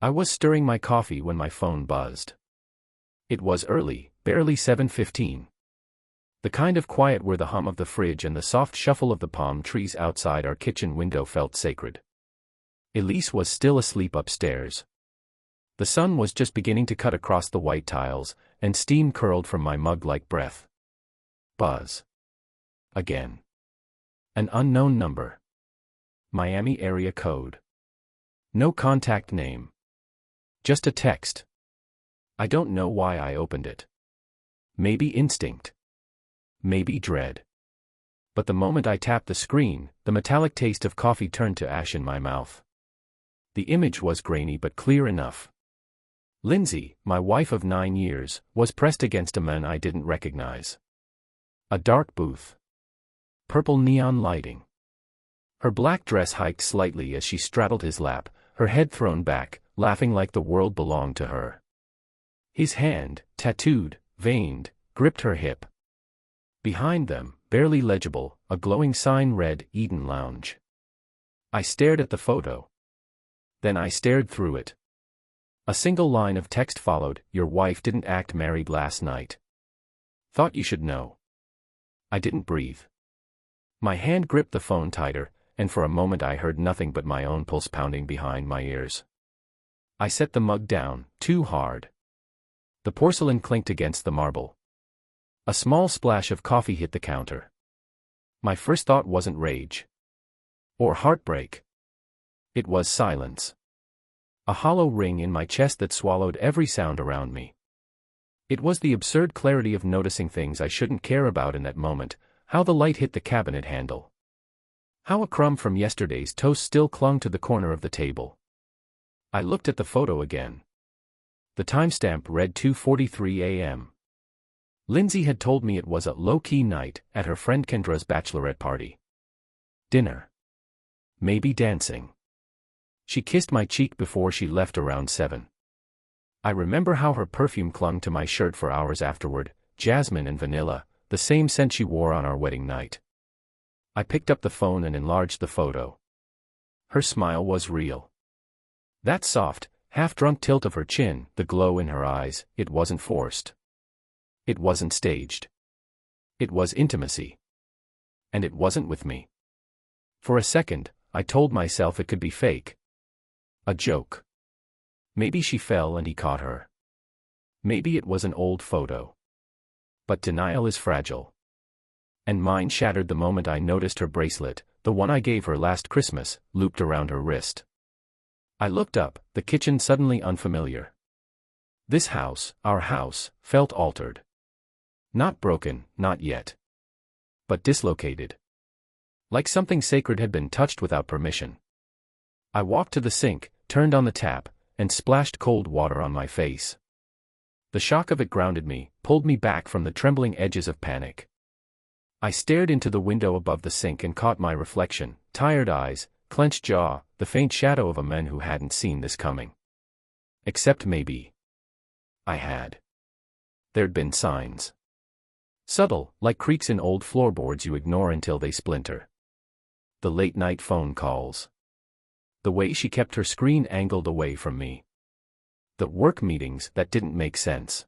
I was stirring my coffee when my phone buzzed. It was early, barely 7:15. The kind of quiet where the hum of the fridge and the soft shuffle of the palm trees outside our kitchen window felt sacred. Elise was still asleep upstairs. The sun was just beginning to cut across the white tiles, and steam curled from my mug like breath. Buzz. Again. An unknown number. Miami area code. No contact name. Just a text. I don't know why I opened it. Maybe instinct. Maybe dread. But the moment I tapped the screen, the metallic taste of coffee turned to ash in my mouth. The image was grainy but clear enough. Lindsay, my wife of 9 years, was pressed against a man I didn't recognize. A dark booth. Purple neon lighting. Her black dress hiked slightly as she straddled his lap, her head thrown back, laughing like the world belonged to her. His hand, tattooed, veined, gripped her hip. Behind them, barely legible, a glowing sign read Eden Lounge. I stared at the photo. Then I stared through it. A single line of text followed, "Your wife didn't act married last night. Thought you should know." I didn't breathe. My hand gripped the phone tighter, and for a moment I heard nothing but my own pulse pounding behind my ears. I set the mug down, too hard. The porcelain clinked against the marble. A small splash of coffee hit the counter. My first thought wasn't rage. Or heartbreak. It was silence. A hollow ring in my chest that swallowed every sound around me. It was the absurd clarity of noticing things I shouldn't care about in that moment, how the light hit the cabinet handle. How a crumb from yesterday's toast still clung to the corner of the table. I looked at the photo again. The timestamp read 2:43 a.m. Lindsay had told me it was a low-key night at her friend Kendra's bachelorette party. Dinner. Maybe dancing. She kissed my cheek before she left around 7. I remember how her perfume clung to my shirt for hours afterward, jasmine and vanilla, the same scent she wore on our wedding night. I picked up the phone and enlarged the photo. Her smile was real. That soft, half-drunk tilt of her chin, the glow in her eyes, it wasn't forced. It wasn't staged. It was intimacy. And it wasn't with me. For a second, I told myself it could be fake. A joke. Maybe she fell and he caught her. Maybe it was an old photo. But denial is fragile. And mine shattered the moment I noticed her bracelet, the one I gave her last Christmas, looped around her wrist. I looked up, the kitchen suddenly unfamiliar. This house, our house, felt altered. Not broken, not yet. But dislocated. Like something sacred had been touched without permission. I walked to the sink, turned on the tap, and splashed cold water on my face. The shock of it grounded me, pulled me back from the trembling edges of panic. I stared into the window above the sink and caught my reflection, tired eyes, clenched jaw, the faint shadow of a man who hadn't seen this coming. Except maybe I had. There'd been signs. Subtle, like creaks in old floorboards you ignore until they splinter. The late-night phone calls. The way she kept her screen angled away from me. The work meetings that didn't make sense.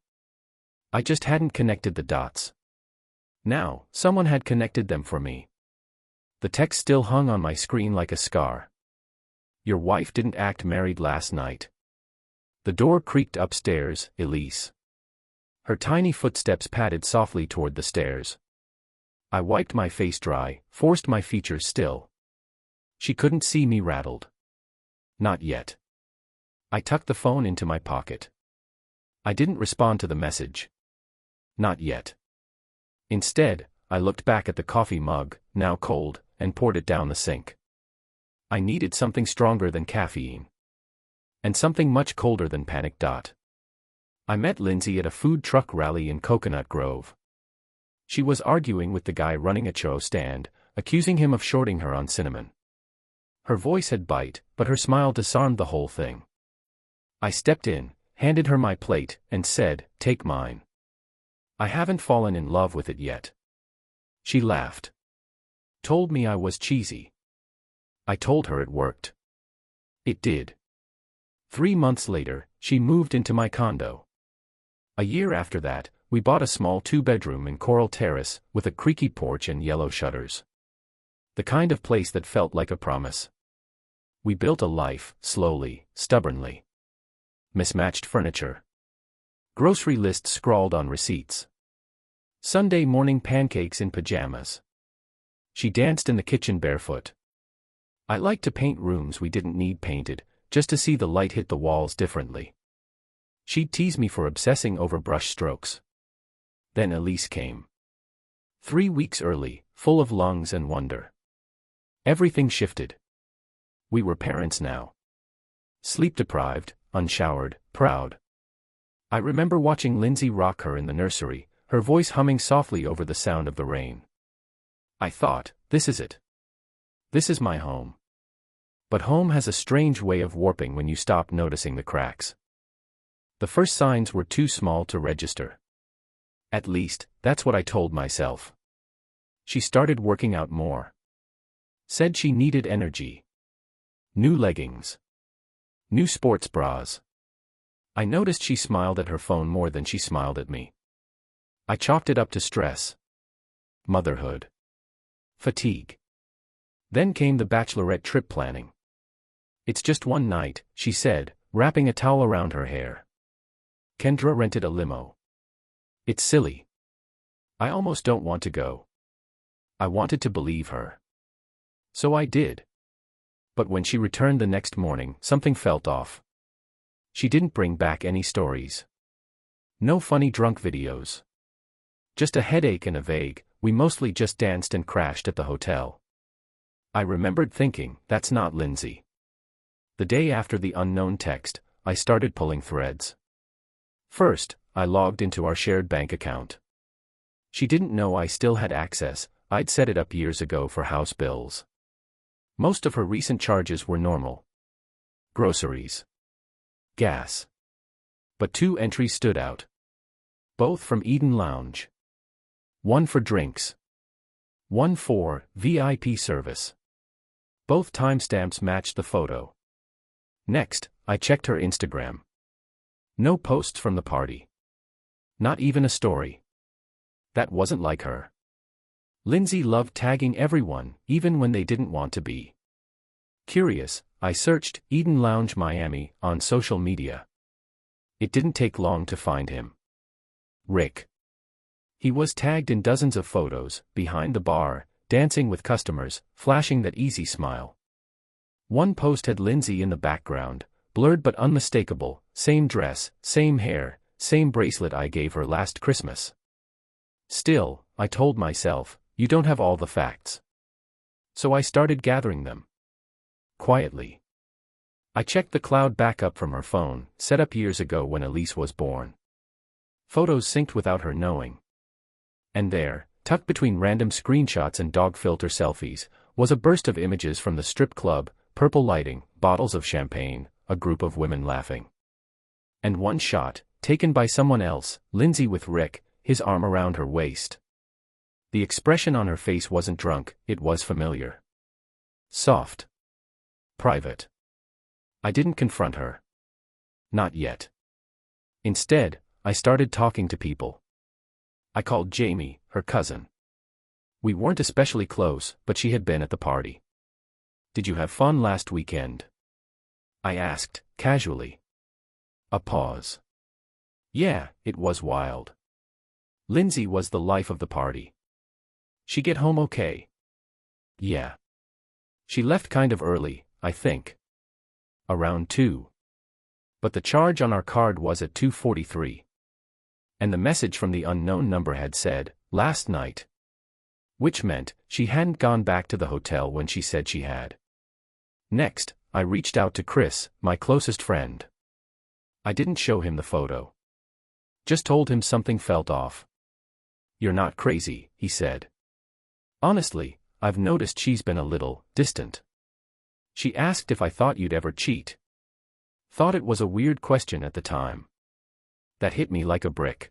I just hadn't connected the dots. Now, someone had connected them for me. The text still hung on my screen like a scar. Your wife didn't act married last night. The door creaked upstairs, Elise. Her tiny footsteps padded softly toward the stairs. I wiped my face dry, forced my features still. She couldn't see me rattled. Not yet. I tucked the phone into my pocket. I didn't respond to the message. Not yet. Instead, I looked back at the coffee mug, now cold, and poured it down the sink. I needed something stronger than caffeine. And something much colder than panic. I met Lindsay at a food truck rally in Coconut Grove. She was arguing with the guy running a churro stand, accusing him of shorting her on cinnamon. Her voice had bite, but her smile disarmed the whole thing. I stepped in, handed her my plate, and said, "Take mine. I haven't fallen in love with it yet." She laughed. Told me I was cheesy. I told her it worked. It did. 3 months later, she moved into my condo. A year after that, we bought a small 2-bedroom in Coral Terrace, with a creaky porch and yellow shutters. The kind of place that felt like a promise. We built a life, slowly, stubbornly. Mismatched furniture. Grocery lists scrawled on receipts. Sunday morning pancakes in pajamas. She danced in the kitchen barefoot. I liked to paint rooms we didn't need painted, just to see the light hit the walls differently. She'd tease me for obsessing over brush strokes. Then Elise came. 3 weeks early, full of lungs and wonder. Everything shifted. We were parents now. Sleep-deprived, unshowered, proud. I remember watching Lindsay rock her in the nursery, her voice humming softly over the sound of the rain. I thought, this is it. This is my home. But home has a strange way of warping when you stop noticing the cracks. The first signs were too small to register. At least, that's what I told myself. She started working out more. Said she needed energy. New leggings. New sports bras. I noticed she smiled at her phone more than she smiled at me. I chalked it up to stress. Motherhood. Fatigue. Then came the bachelorette trip planning. It's just one night, she said, wrapping a towel around her hair. Kendra rented a limo. It's silly. I almost don't want to go. I wanted to believe her. So I did. But when she returned the next morning, something felt off. She didn't bring back any stories. No funny drunk videos. Just a headache and a vague, we mostly just danced and crashed at the hotel. I remembered thinking, that's not Lindsay. The day after the unknown text, I started pulling threads. First, I logged into our shared bank account. She didn't know I still had access, I'd set it up years ago for house bills. Most of her recent charges were normal. Groceries. Gas. But 2 entries stood out. Both from Eden Lounge. One for drinks. One for VIP service. Both timestamps matched the photo. Next, I checked her Instagram. No posts from the party. Not even a story. That wasn't like her. Lindsay loved tagging everyone, even when they didn't want to be. Curious, I searched Eden Lounge Miami on social media. It didn't take long to find him. Rick. He was tagged in dozens of photos, behind the bar, dancing with customers, flashing that easy smile. One post had Lindsay in the background, blurred but unmistakable, same dress, same hair, same bracelet I gave her last Christmas. Still, I told myself, you don't have all the facts. So I started gathering them. Quietly. I checked the cloud backup from her phone, set up years ago when Elise was born. Photos synced without her knowing. And there, tucked between random screenshots and dog filter selfies, was a burst of images from the strip club, purple lighting, bottles of champagne, a group of women laughing. And one shot, taken by someone else, Lindsay with Rick, his arm around her waist. The expression on her face wasn't drunk, it was familiar. Soft. Private. I didn't confront her. Not yet. Instead, I started talking to people. I called Jamie, her cousin. We weren't especially close, but she had been at the party. Did you have fun last weekend? I asked, casually. A pause. Yeah, it was wild. Lindsay was the life of the party. She get home okay? Yeah. She left kind of early, I think. Around 2. But the charge on our card was at 2:43. And the message from the unknown number had said, last night. Which meant, she hadn't gone back to the hotel when she said she had. Next, I reached out to Chris, my closest friend. I didn't show him the photo. Just told him something felt off. You're not crazy, he said. Honestly, I've noticed she's been a little distant. She asked if I thought you'd ever cheat. Thought it was a weird question at the time. That hit me like a brick.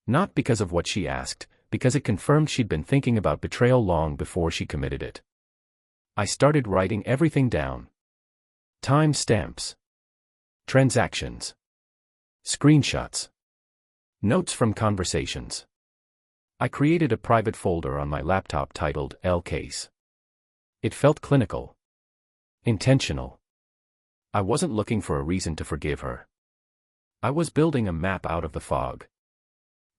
Not because of what she asked, because it confirmed she'd been thinking about betrayal long before she committed it. I started writing everything down. Time stamps. Transactions. Screenshots. Notes from conversations. I created a private folder on my laptop titled L Case. It felt clinical. Intentional. I wasn't looking for a reason to forgive her. I was building a map out of the fog.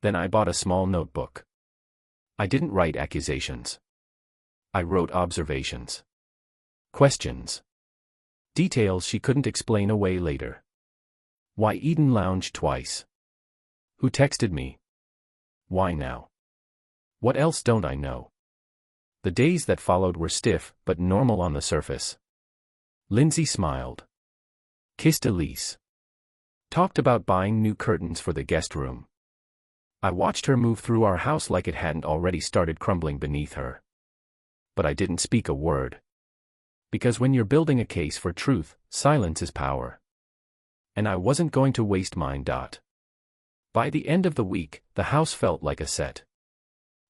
Then I bought a small notebook. I didn't write accusations. I wrote observations. Questions. Details she couldn't explain away later. Why Eden lounged twice? Who texted me? Why now? What else don't I know? The days that followed were stiff, but normal on the surface. Lindsay smiled. Kissed Elise. Talked about buying new curtains for the guest room. I watched her move through our house like it hadn't already started crumbling beneath her. But I didn't speak a word. Because when you're building a case for truth, silence is power. And I wasn't going to waste mine. By the end of the week, the house felt like a set.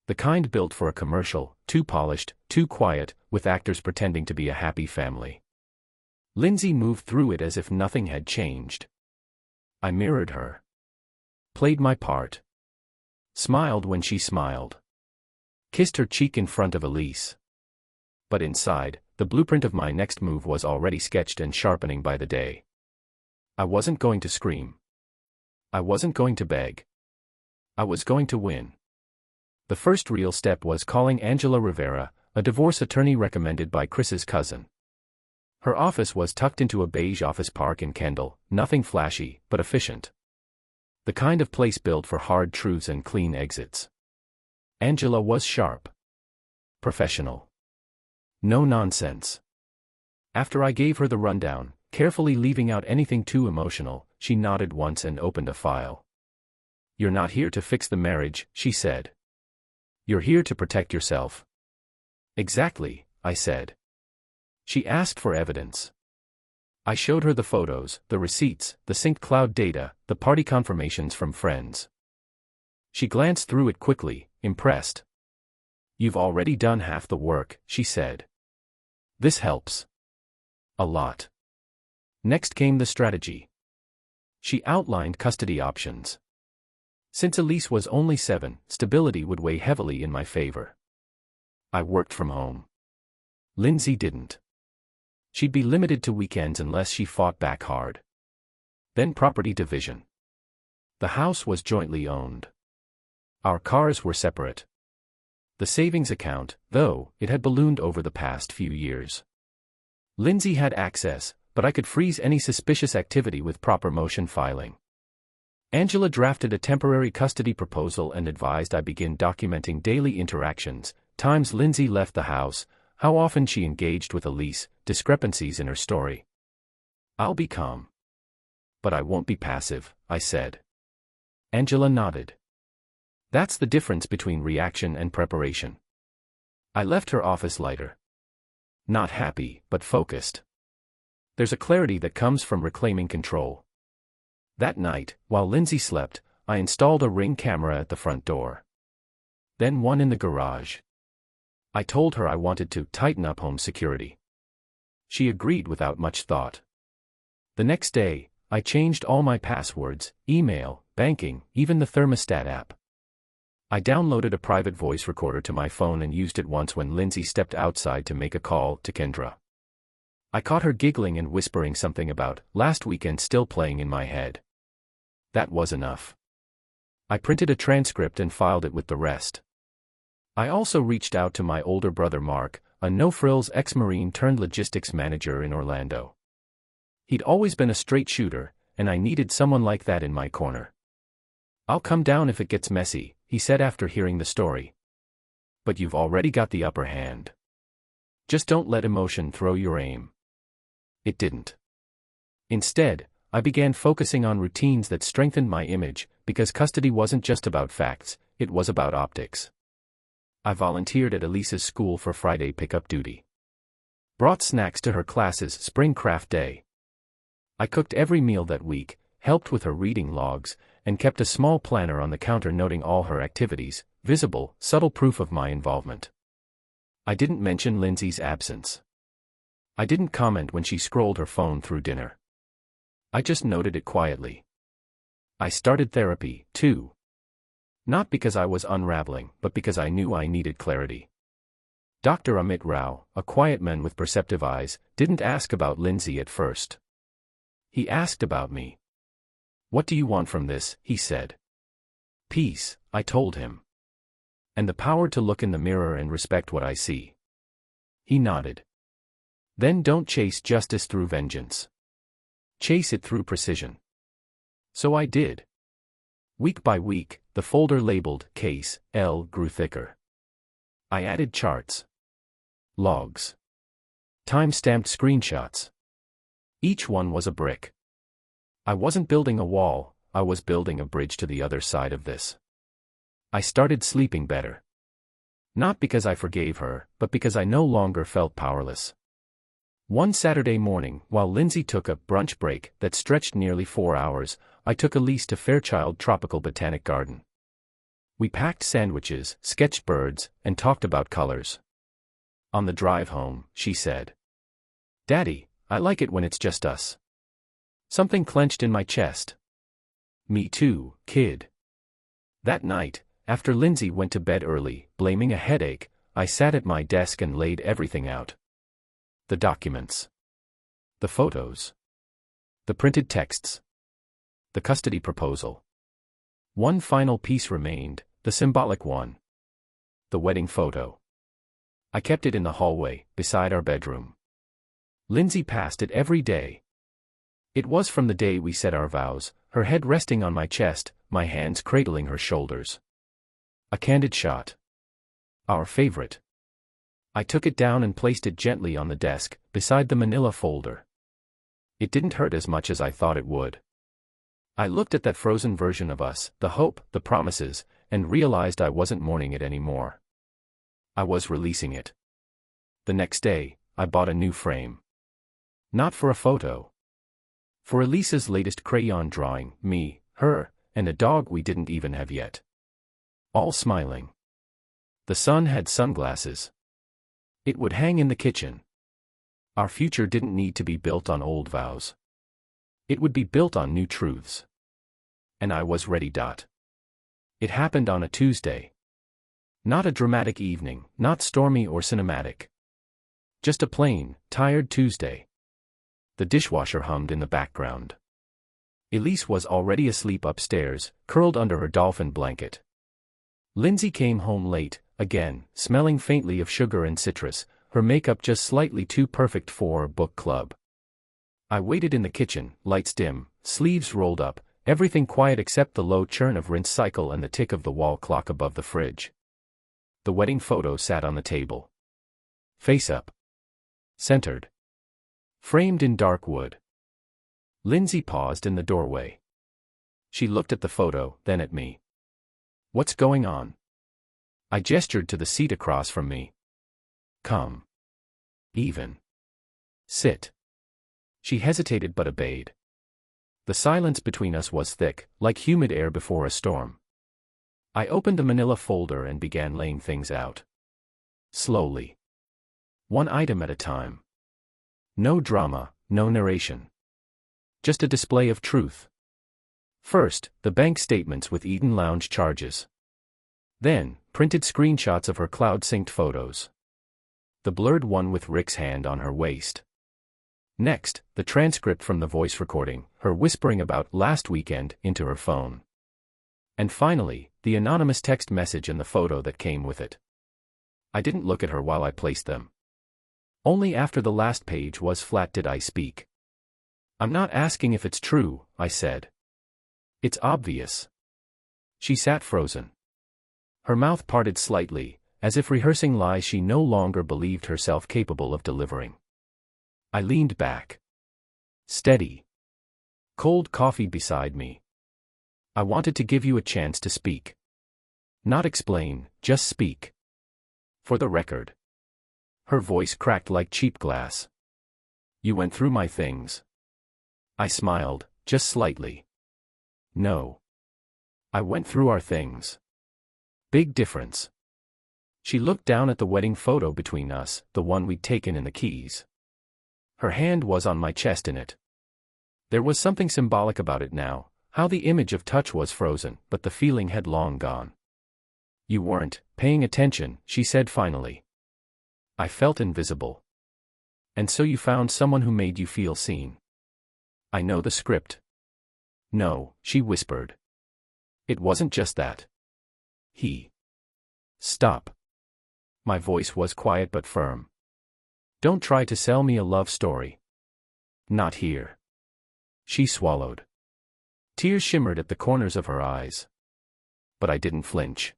The kind built for a commercial, too polished, too quiet, with actors pretending to be a happy family. Lindsay moved through it as if nothing had changed. I mirrored her. Played my part. Smiled when she smiled. Kissed her cheek in front of Elise. But inside, the blueprint of my next move was already sketched and sharpening by the day. I wasn't going to scream. I wasn't going to beg. I was going to win. The first real step was calling Angela Rivera, a divorce attorney recommended by Chris's cousin. Her office was tucked into a beige office park in Kendall, nothing flashy, but efficient. The kind of place built for hard truths and clean exits. Angela was sharp. Professional. No nonsense. After I gave her the rundown, carefully leaving out anything too emotional, she nodded once and opened a file. "You're not here to fix the marriage," she said. "You're here to protect yourself." "Exactly," I said. She asked for evidence. I showed her the photos, the receipts, the synced cloud data, the party confirmations from friends. She glanced through it quickly, impressed. "You've already done half the work," she said. "This helps. A lot." Next came the strategy. She outlined custody options. Since Elise was only 7, stability would weigh heavily in my favor. I worked from home. Lindsay didn't. She'd be limited to weekends unless she fought back hard. Then property division. The house was jointly owned. Our cars were separate. The savings account, though, it had ballooned over the past few years. Lindsay had access, but I could freeze any suspicious activity with proper motion filing. Angela drafted a temporary custody proposal and advised I begin documenting daily interactions, times Lindsay left the house, how often she engaged with Elise, discrepancies in her story. "I'll be calm. But I won't be passive," I said. Angela nodded. That's the difference between reaction and preparation. I left her office lighter. Not happy, but focused. There's a clarity that comes from reclaiming control. That night, while Lindsay slept, I installed a Ring camera at the front door. Then one in the garage. I told her I wanted to tighten up home security. She agreed without much thought. The next day, I changed all my passwords, email, banking, even the thermostat app. I downloaded a private voice recorder to my phone and used it once when Lindsay stepped outside to make a call to Kendra. I caught her giggling and whispering something about last weekend still playing in my head. That was enough. I printed a transcript and filed it with the rest. I also reached out to my older brother Mark, a no-frills ex-Marine turned logistics manager in Orlando. He'd always been a straight shooter, and I needed someone like that in my corner. "I'll come down if it gets messy," he said after hearing the story. "But you've already got the upper hand. Just don't let emotion throw your aim." It didn't. Instead, I began focusing on routines that strengthened my image, because custody wasn't just about facts, it was about optics. I volunteered at Elise's school for Friday pickup duty. Brought snacks to her class's spring craft day. I cooked every meal that week, helped with her reading logs, and kept a small planner on the counter noting all her activities, visible, subtle proof of my involvement. I didn't mention Lindsay's absence. I didn't comment when she scrolled her phone through dinner. I just noted it quietly. I started therapy, too. Not because I was unraveling, but because I knew I needed clarity. Dr. Amit Rao, a quiet man with perceptive eyes, didn't ask about Lindsay at first. He asked about me. "What do you want from this?" he said. "Peace," I told him. "And the power to look in the mirror and respect what I see." He nodded. "Then don't chase justice through vengeance. Chase it through precision." So I did. Week by week, the folder labeled Case L grew thicker. I added charts, logs, time-stamped screenshots. Each one was a brick. I wasn't building a wall, I was building a bridge to the other side of this. I started sleeping better. Not because I forgave her, but because I no longer felt powerless. One Saturday morning, while Lindsay took a brunch break that stretched nearly 4 hours, I took Elise to Fairchild Tropical Botanic Garden. We packed sandwiches, sketched birds, and talked about colors. On the drive home, she said, "Daddy, I like it when it's just us." Something clenched in my chest. Me too, kid. That night, after Lindsay went to bed early, blaming a headache, I sat at my desk and laid everything out. The documents. The photos. The printed texts. The custody proposal. One final piece remained, the symbolic one. The wedding photo. I kept it in the hallway, beside our bedroom. Lindsay passed it every day. It was from the day we said our vows, her head resting on my chest, my hands cradling her shoulders. A candid shot. Our favorite. I took it down and placed it gently on the desk, beside the manila folder. It didn't hurt as much as I thought it would. I looked at that frozen version of us, the hope, the promises, and realized I wasn't mourning it anymore. I was releasing it. The next day, I bought a new frame. Not for a photo. For Elisa's latest crayon drawing, me, her, and a dog we didn't even have yet. All smiling. The sun had sunglasses. It would hang in the kitchen. Our future didn't need to be built on old vows. It would be built on new truths. And I was ready. It happened on a Tuesday. Not a dramatic evening, not stormy or cinematic. Just a plain, tired Tuesday. The dishwasher hummed in the background. Elise was already asleep upstairs, curled under her dolphin blanket. Lindsay came home late, again, smelling faintly of sugar and citrus, her makeup just slightly too perfect for book club. I waited in the kitchen, lights dim, sleeves rolled up, everything quiet except the low churn of rinse cycle and the tick of the wall clock above the fridge. The wedding photo sat on the table. Face up. Centered. Framed in dark wood. Lindsay paused in the doorway. She looked at the photo, then at me. "What's going on?" I gestured to the seat across from me. "Come. Even. Sit." She hesitated but obeyed. The silence between us was thick, like humid air before a storm. I opened the manila folder and began laying things out. Slowly. One item at a time. No drama, no narration. Just a display of truth. First, the bank statements with Eden Lounge charges. Then, printed screenshots of her cloud-synced photos. The blurred one with Rick's hand on her waist. Next, the transcript from the voice recording, her whispering about last weekend into her phone. And finally, the anonymous text message and the photo that came with it. I didn't look at her while I placed them. Only after the last page was flat did I speak. "I'm not asking if it's true," I said. "It's obvious." She sat frozen. Her mouth parted slightly, as if rehearsing lies she no longer believed herself capable of delivering. I leaned back. Steady. Cold coffee beside me. "I wanted to give you a chance to speak. Not explain, just speak. For the record." Her voice cracked like cheap glass. "You went through my things." I smiled, just slightly. "No. I went through our things. Big difference." She looked down at the wedding photo between us, the one we'd taken in the Keys. Her hand was on my chest in it. There was something symbolic about it now, how the image of touch was frozen, but the feeling had long gone. You weren't paying attention, she said finally. I felt invisible. And so you found someone who made you feel seen. I know the script. No, she whispered. It wasn't just that. Stop. My voice was quiet but firm. Don't try to sell me a love story. Not here. She swallowed. Tears shimmered at the corners of her eyes. But I didn't flinch.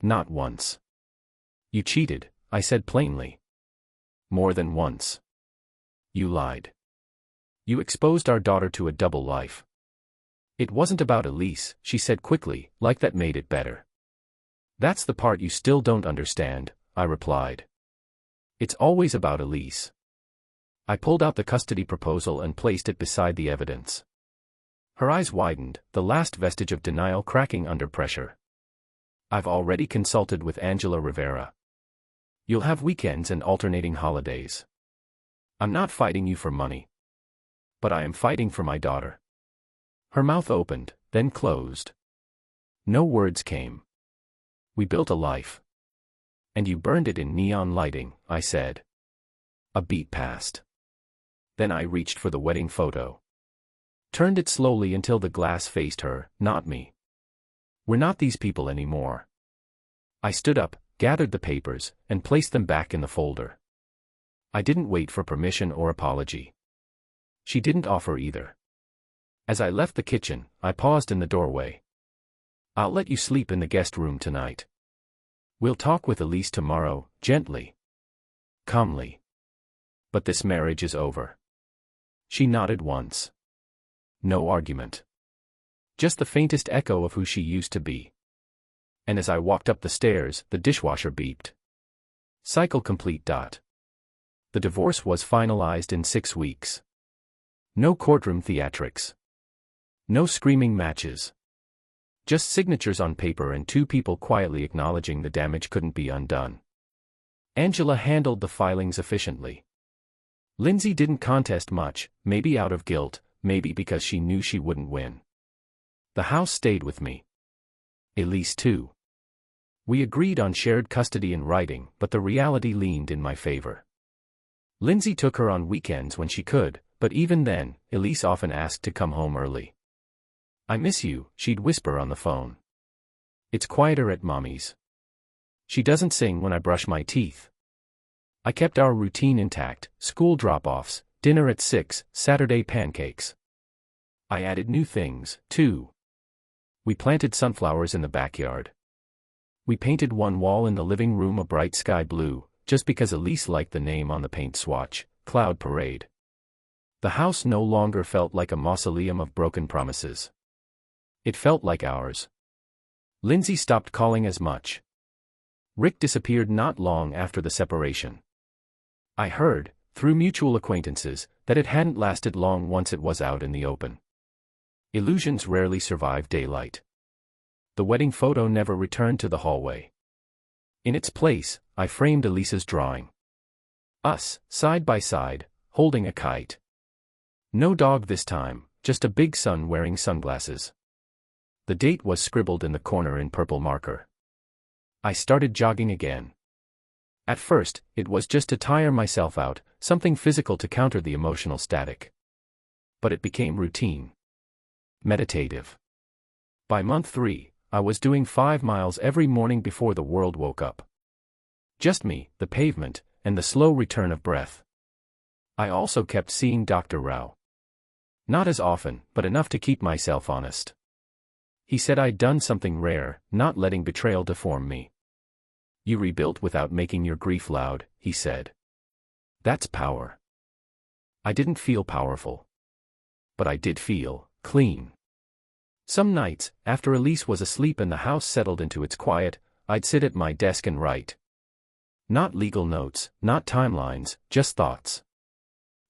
Not once. You cheated, I said plainly. More than once. You lied. You exposed our daughter to a double life. It wasn't about Elise, she said quickly, like that made it better. That's the part you still don't understand, I replied. It's always about Elise. I pulled out the custody proposal and placed it beside the evidence. Her eyes widened, the last vestige of denial cracking under pressure. I've already consulted with Angela Rivera. You'll have weekends and alternating holidays. I'm not fighting you for money. But I am fighting for my daughter. Her mouth opened, then closed. No words came. We built a life. And you burned it in neon lighting, I said. A beat passed. Then I reached for the wedding photo. Turned it slowly until the glass faced her, not me. We're not these people anymore. I stood up, gathered the papers, and placed them back in the folder. I didn't wait for permission or apology. She didn't offer either. As I left the kitchen, I paused in the doorway. I'll let you sleep in the guest room tonight. We'll talk with Elise tomorrow, gently. Calmly. But this marriage is over. She nodded once. No argument. Just the faintest echo of who she used to be. And as I walked up the stairs, the dishwasher beeped. Cycle complete. The divorce was finalized in 6 weeks. No courtroom theatrics. No screaming matches. Just signatures on paper and 2 people quietly acknowledging the damage couldn't be undone. Angela handled the filings efficiently. Lindsay didn't contest much, maybe out of guilt, maybe because she knew she wouldn't win. The house stayed with me. Elise too. We agreed on shared custody in writing, but the reality leaned in my favor. Lindsay took her on weekends when she could, but even then, Elise often asked to come home early. I miss you, she'd whisper on the phone. It's quieter at Mommy's. She doesn't sing when I brush my teeth. I kept our routine intact, school drop-offs, dinner at 6, Saturday pancakes. I added new things, too. We planted sunflowers in the backyard. We painted one wall in the living room a bright sky blue, just because Elise liked the name on the paint swatch, Cloud Parade. The house no longer felt like a mausoleum of broken promises. It felt like ours. Lindsay stopped calling as much. Rick disappeared not long after the separation. I heard, through mutual acquaintances, that it hadn't lasted long once it was out in the open. Illusions rarely survive daylight. The wedding photo never returned to the hallway. In its place, I framed Elisa's drawing. Us, side by side, holding a kite. No dog this time, just a big sun wearing sunglasses. The date was scribbled in the corner in purple marker. I started jogging again. At first, it was just to tire myself out, something physical to counter the emotional static. But it became routine. Meditative. By month 3, I was doing 5 miles every morning before the world woke up. Just me, the pavement, and the slow return of breath. I also kept seeing Dr. Rao. Not as often, but enough to keep myself honest. He said I'd done something rare, not letting betrayal deform me. You rebuilt without making your grief loud, he said. That's power. I didn't feel powerful. But I did feel clean. Some nights, after Elise was asleep and the house settled into its quiet, I'd sit at my desk and write. Not legal notes, not timelines, just thoughts.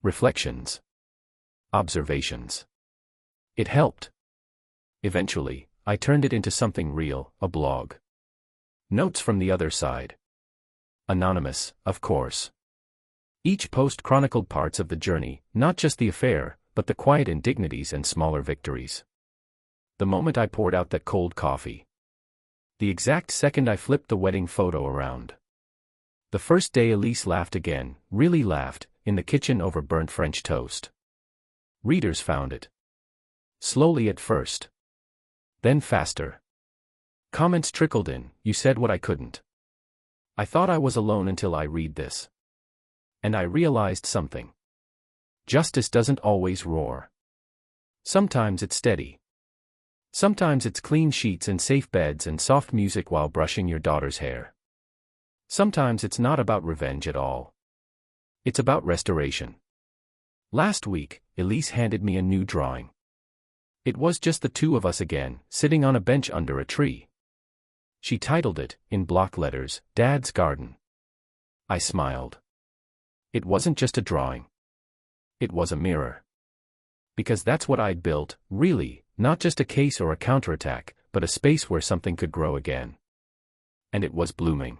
Reflections. Observations. It helped. Eventually, I turned it into something real, a blog. Notes from the other side. Anonymous, of course. Each post chronicled parts of the journey, not just the affair, but the quiet indignities and smaller victories. The moment I poured out that cold coffee. The exact second I flipped the wedding photo around. The first day Elise laughed again, really laughed, in the kitchen over burnt French toast. Readers found it. Slowly at first. Then faster. Comments trickled in, "You said what I couldn't." I thought I was alone until I read this. And I realized something. Justice doesn't always roar. Sometimes it's steady. Sometimes it's clean sheets and safe beds and soft music while brushing your daughter's hair. Sometimes it's not about revenge at all. It's about restoration. Last week, Elise handed me a new drawing. It was just the two of us again, sitting on a bench under a tree. She titled it, in block letters, Dad's Garden. I smiled. It wasn't just a drawing. It was a mirror. Because that's what I'd built, really, not just a case or a counterattack, but a space where something could grow again. And it was blooming.